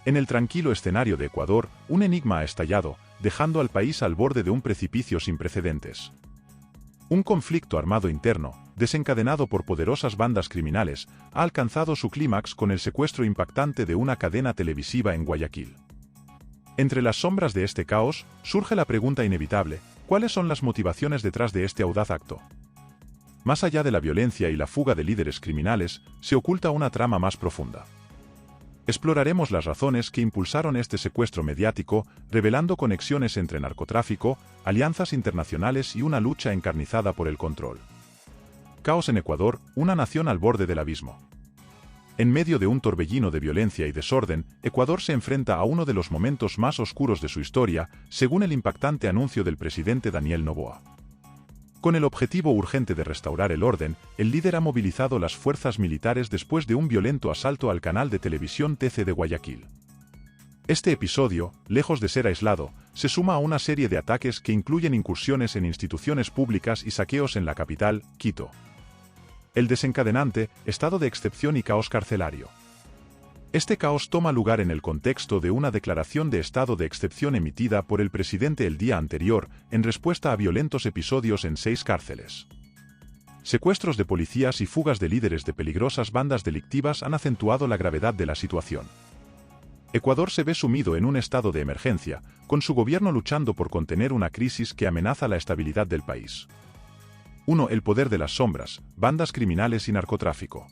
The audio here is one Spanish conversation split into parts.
En el tranquilo escenario de Ecuador, un enigma ha estallado, dejando al país al borde de un precipicio sin precedentes. Un conflicto armado interno, desencadenado por poderosas bandas criminales, ha alcanzado su clímax con el secuestro impactante de una cadena televisiva en Guayaquil. Entre las sombras de este caos, surge la pregunta inevitable: ¿cuáles son las motivaciones detrás de este audaz acto? Más allá de la violencia y la fuga de líderes criminales, se oculta una trama más profunda. Exploraremos las razones que impulsaron este secuestro mediático, revelando conexiones entre narcotráfico, alianzas internacionales y una lucha encarnizada por el control. Caos en Ecuador, una nación al borde del abismo. En medio de un torbellino de violencia y desorden, Ecuador se enfrenta a uno de los momentos más oscuros de su historia, según el impactante anuncio del presidente Daniel Noboa. Con el objetivo urgente de restaurar el orden, el líder ha movilizado las fuerzas militares después de un violento asalto al canal de televisión TC de Guayaquil. Este episodio, lejos de ser aislado, se suma a una serie de ataques que incluyen incursiones en instituciones públicas y saqueos en la capital, Quito. El desencadenante, estado de excepción y caos carcelario. Este caos toma lugar en el contexto de una declaración de estado de excepción emitida por el presidente el día anterior, en respuesta a violentos episodios en 6 cárceles. Secuestros de policías y fugas de líderes de peligrosas bandas delictivas han acentuado la gravedad de la situación. Ecuador se ve sumido en un estado de emergencia, con su gobierno luchando por contener una crisis que amenaza la estabilidad del país. 1. El poder de las sombras, bandas criminales y narcotráfico.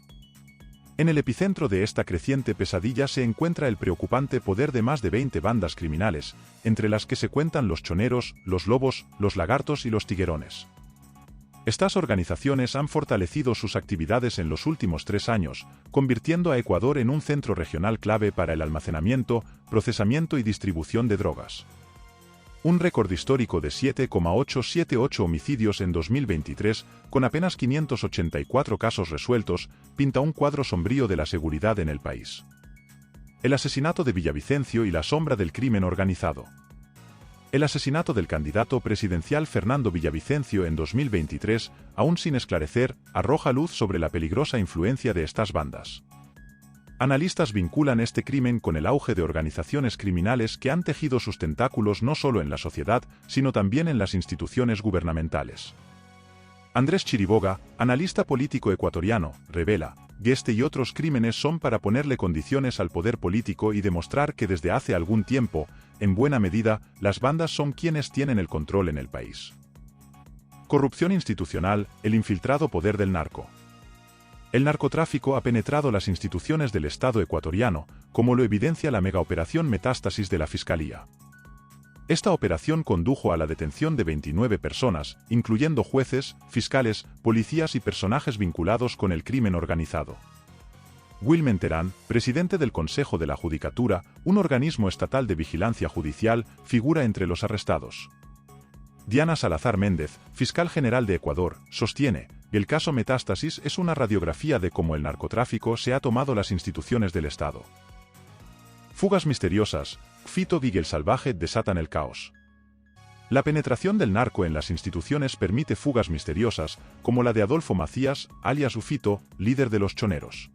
En el epicentro de esta creciente pesadilla se encuentra el preocupante poder de más de 20 bandas criminales, entre las que se cuentan los choneros, los lobos, los lagartos y los tiguerones. Estas organizaciones han fortalecido sus actividades en los últimos 3 años, convirtiendo a Ecuador en un centro regional clave para el almacenamiento, procesamiento y distribución de drogas. Un récord histórico de 7,878 homicidios en 2023, con apenas 584 casos resueltos, pinta un cuadro sombrío de la seguridad en el país. El asesinato de Villavicencio y la sombra del crimen organizado. El asesinato del candidato presidencial Fernando Villavicencio en 2023, aún sin esclarecer, arroja luz sobre la peligrosa influencia de estas bandas. Analistas vinculan este crimen con el auge de organizaciones criminales que han tejido sus tentáculos no solo en la sociedad, sino también en las instituciones gubernamentales. Andrés Chiriboga, analista político ecuatoriano, revela: este y otros crímenes son para ponerle condiciones al poder político y demostrar que desde hace algún tiempo, en buena medida, las bandas son quienes tienen el control en el país. Corrupción institucional, el infiltrado poder del narco. El narcotráfico ha penetrado las instituciones del Estado ecuatoriano, como lo evidencia la megaoperación Metástasis de la Fiscalía. Esta operación condujo a la detención de 29 personas, incluyendo jueces, fiscales, policías y personajes vinculados con el crimen organizado. Wilmen Terán, presidente del Consejo de la Judicatura, un organismo estatal de vigilancia judicial, figura entre los arrestados. Diana Salazar Méndez, fiscal general de Ecuador, sostiene: el caso Metástasis es una radiografía de cómo el narcotráfico se ha tomado las instituciones del Estado. Fugas misteriosas, Fito y el Salvaje desatan el caos. La penetración del narco en las instituciones permite fugas misteriosas, como la de Adolfo Macías, alias Ufito, líder de los choneros.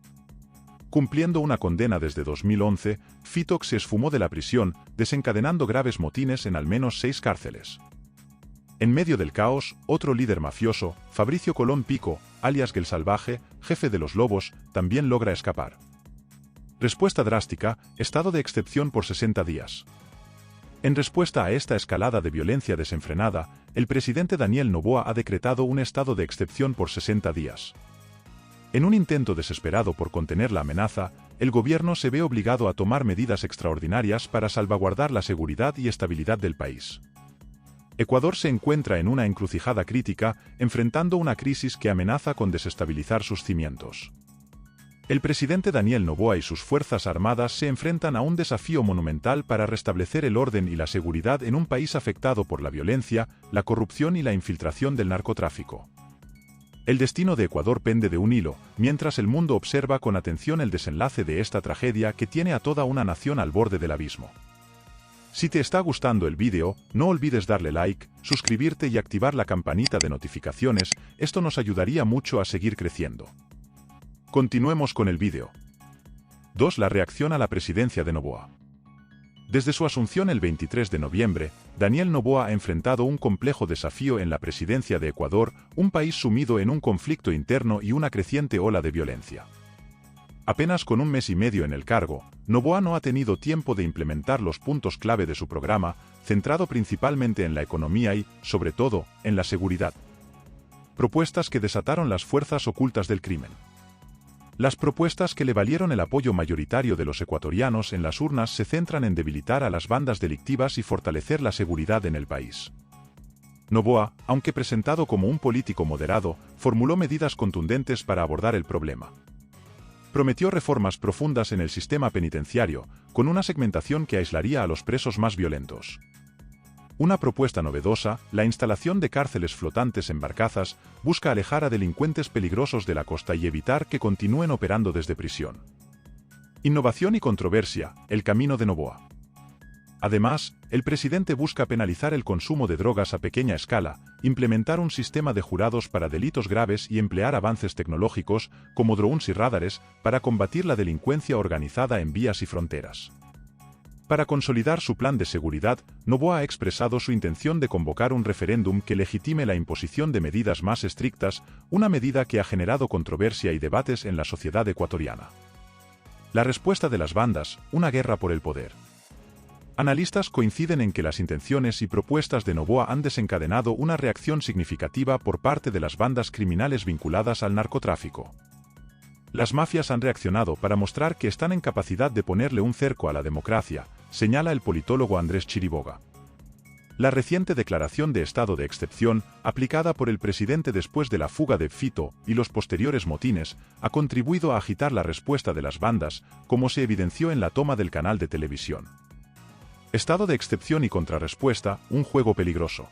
Cumpliendo una condena desde 2011, Fito se esfumó de la prisión, desencadenando graves motines en al menos 6 cárceles. En medio del caos, otro líder mafioso, Fabricio Colón Pico, alias el Salvaje, jefe de los Lobos, también logra escapar. Respuesta drástica: estado de excepción por 60 días. En respuesta a esta escalada de violencia desenfrenada, el presidente Daniel Noboa ha decretado un estado de excepción por 60 días. En un intento desesperado por contener la amenaza, el gobierno se ve obligado a tomar medidas extraordinarias para salvaguardar la seguridad y estabilidad del país. Ecuador se encuentra en una encrucijada crítica, enfrentando una crisis que amenaza con desestabilizar sus cimientos. El presidente Daniel Noboa y sus fuerzas armadas se enfrentan a un desafío monumental para restablecer el orden y la seguridad en un país afectado por la violencia, la corrupción y la infiltración del narcotráfico. El destino de Ecuador pende de un hilo, mientras el mundo observa con atención el desenlace de esta tragedia que tiene a toda una nación al borde del abismo. Si te está gustando el vídeo, no olvides darle like, suscribirte y activar la campanita de notificaciones, esto nos ayudaría mucho a seguir creciendo. Continuemos con el vídeo. 2. La reacción a la presidencia de Noboa. Desde su asunción el 23 de noviembre, Daniel Noboa ha enfrentado un complejo desafío en la presidencia de Ecuador, un país sumido en un conflicto interno y una creciente ola de violencia. Apenas con un mes y medio en el cargo, Noboa no ha tenido tiempo de implementar los puntos clave de su programa, centrado principalmente en la economía y, sobre todo, en la seguridad. Propuestas que desataron las fuerzas ocultas del crimen. Las propuestas que le valieron el apoyo mayoritario de los ecuatorianos en las urnas se centran en debilitar a las bandas delictivas y fortalecer la seguridad en el país. Noboa, aunque presentado como un político moderado, formuló medidas contundentes para abordar el problema. Prometió reformas profundas en el sistema penitenciario, con una segmentación que aislaría a los presos más violentos. Una propuesta novedosa, la instalación de cárceles flotantes en barcazas, busca alejar a delincuentes peligrosos de la costa y evitar que continúen operando desde prisión. Innovación y controversia, el camino de Noboa. Además, el presidente busca penalizar el consumo de drogas a pequeña escala, implementar un sistema de jurados para delitos graves y emplear avances tecnológicos, como drones y radares, para combatir la delincuencia organizada en vías y fronteras. Para consolidar su plan de seguridad, Noboa ha expresado su intención de convocar un referéndum que legitime la imposición de medidas más estrictas, una medida que ha generado controversia y debates en la sociedad ecuatoriana. La respuesta de las bandas, una guerra por el poder. Analistas coinciden en que las intenciones y propuestas de Noboa han desencadenado una reacción significativa por parte de las bandas criminales vinculadas al narcotráfico. Las mafias han reaccionado para mostrar que están en capacidad de ponerle un cerco a la democracia, señala el politólogo Andrés Chiriboga. La reciente declaración de estado de excepción, aplicada por el presidente después de la fuga de Fito y los posteriores motines, ha contribuido a agitar la respuesta de las bandas, como se evidenció en la toma del canal de televisión. Estado de excepción y contrarrespuesta, un juego peligroso.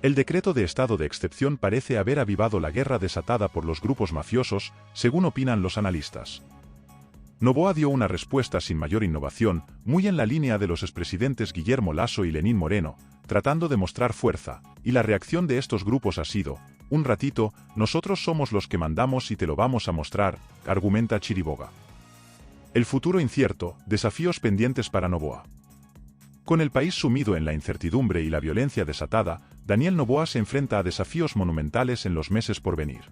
El decreto de estado de excepción parece haber avivado la guerra desatada por los grupos mafiosos, según opinan los analistas. Noboa dio una respuesta sin mayor innovación, muy en la línea de los expresidentes Guillermo Lasso y Lenín Moreno, tratando de mostrar fuerza, y la reacción de estos grupos ha sido, un ratito, nosotros somos los que mandamos y te lo vamos a mostrar, argumenta Chiriboga. El futuro incierto, desafíos pendientes para Noboa. Con el país sumido en la incertidumbre y la violencia desatada, Daniel Noboa se enfrenta a desafíos monumentales en los meses por venir.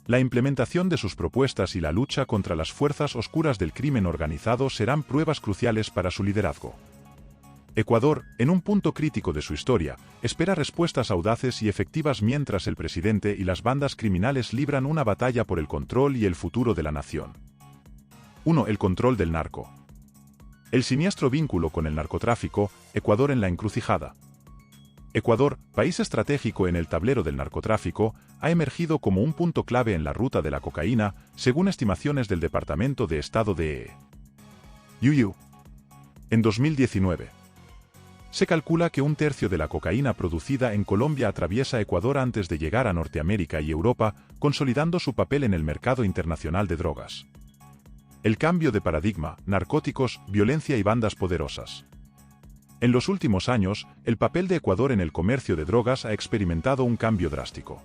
La implementación de sus propuestas y la lucha contra las fuerzas oscuras del crimen organizado serán pruebas cruciales para su liderazgo. Ecuador, en un punto crítico de su historia, espera respuestas audaces y efectivas mientras el presidente y las bandas criminales libran una batalla por el control y el futuro de la nación. 1. El control del narco. El siniestro vínculo con el narcotráfico, Ecuador en la encrucijada. Ecuador, país estratégico en el tablero del narcotráfico, ha emergido como un punto clave en la ruta de la cocaína, según estimaciones del Departamento de Estado de Yuyu. En 2019. Se calcula que un tercio de la cocaína producida en Colombia atraviesa Ecuador antes de llegar a Norteamérica y Europa, consolidando su papel en el mercado internacional de drogas. El cambio de paradigma, narcóticos, violencia y bandas poderosas. En los últimos años, el papel de Ecuador en el comercio de drogas ha experimentado un cambio drástico.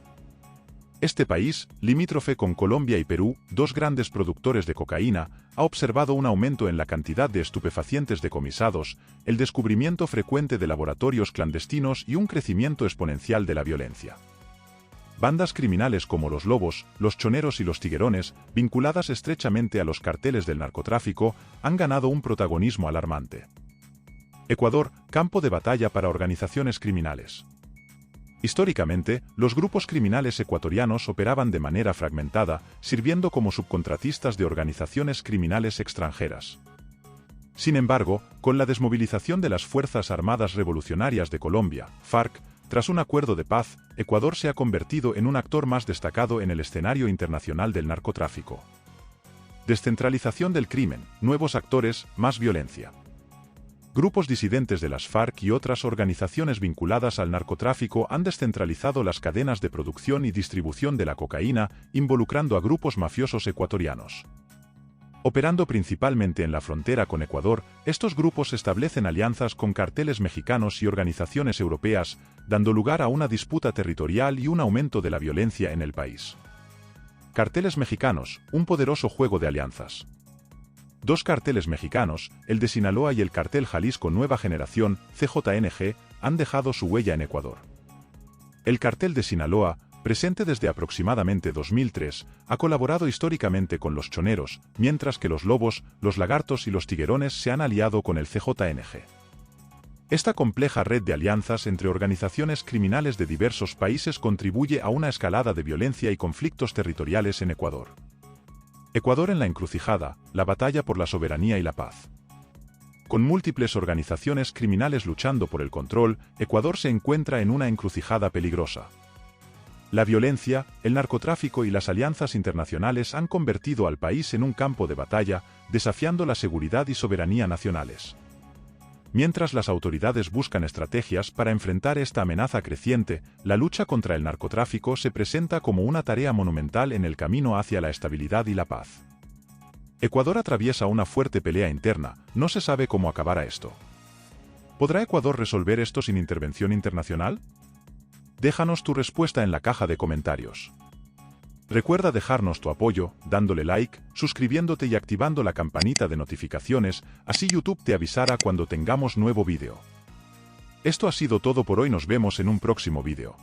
Este país, limítrofe con Colombia y Perú, dos grandes productores de cocaína, ha observado un aumento en la cantidad de estupefacientes decomisados, el descubrimiento frecuente de laboratorios clandestinos y un crecimiento exponencial de la violencia. Bandas criminales como los Lobos, los Choneros y los Tiguerones, vinculadas estrechamente a los carteles del narcotráfico, han ganado un protagonismo alarmante. Ecuador, campo de batalla para organizaciones criminales. Históricamente, los grupos criminales ecuatorianos operaban de manera fragmentada, sirviendo como subcontratistas de organizaciones criminales extranjeras. Sin embargo, con la desmovilización de las Fuerzas Armadas Revolucionarias de Colombia, FARC, tras un acuerdo de paz, Ecuador se ha convertido en un actor más destacado en el escenario internacional del narcotráfico. Descentralización del crimen, nuevos actores, más violencia. Grupos disidentes de las FARC y otras organizaciones vinculadas al narcotráfico han descentralizado las cadenas de producción y distribución de la cocaína, involucrando a grupos mafiosos ecuatorianos. Operando principalmente en la frontera con Ecuador, estos grupos establecen alianzas con carteles mexicanos y organizaciones europeas, dando lugar a una disputa territorial y un aumento de la violencia en el país. Carteles mexicanos, un poderoso juego de alianzas. Dos carteles mexicanos, el de Sinaloa y el cartel Jalisco Nueva Generación, CJNG, han dejado su huella en Ecuador. El cartel de Sinaloa, presente desde aproximadamente 2003, ha colaborado históricamente con los choneros, mientras que los lobos, los lagartos y los tiguerones se han aliado con el CJNG. Esta compleja red de alianzas entre organizaciones criminales de diversos países contribuye a una escalada de violencia y conflictos territoriales en Ecuador. Ecuador en la encrucijada, la batalla por la soberanía y la paz. Con múltiples organizaciones criminales luchando por el control, Ecuador se encuentra en una encrucijada peligrosa. La violencia, el narcotráfico y las alianzas internacionales han convertido al país en un campo de batalla, desafiando la seguridad y soberanía nacionales. Mientras las autoridades buscan estrategias para enfrentar esta amenaza creciente, la lucha contra el narcotráfico se presenta como una tarea monumental en el camino hacia la estabilidad y la paz. Ecuador atraviesa una fuerte pelea interna, no se sabe cómo acabará esto. ¿Podrá Ecuador resolver esto sin intervención internacional? Déjanos tu respuesta en la caja de comentarios. Recuerda dejarnos tu apoyo, dándole like, suscribiéndote y activando la campanita de notificaciones, así YouTube te avisará cuando tengamos nuevo vídeo. Esto ha sido todo por hoy, nos vemos en un próximo vídeo.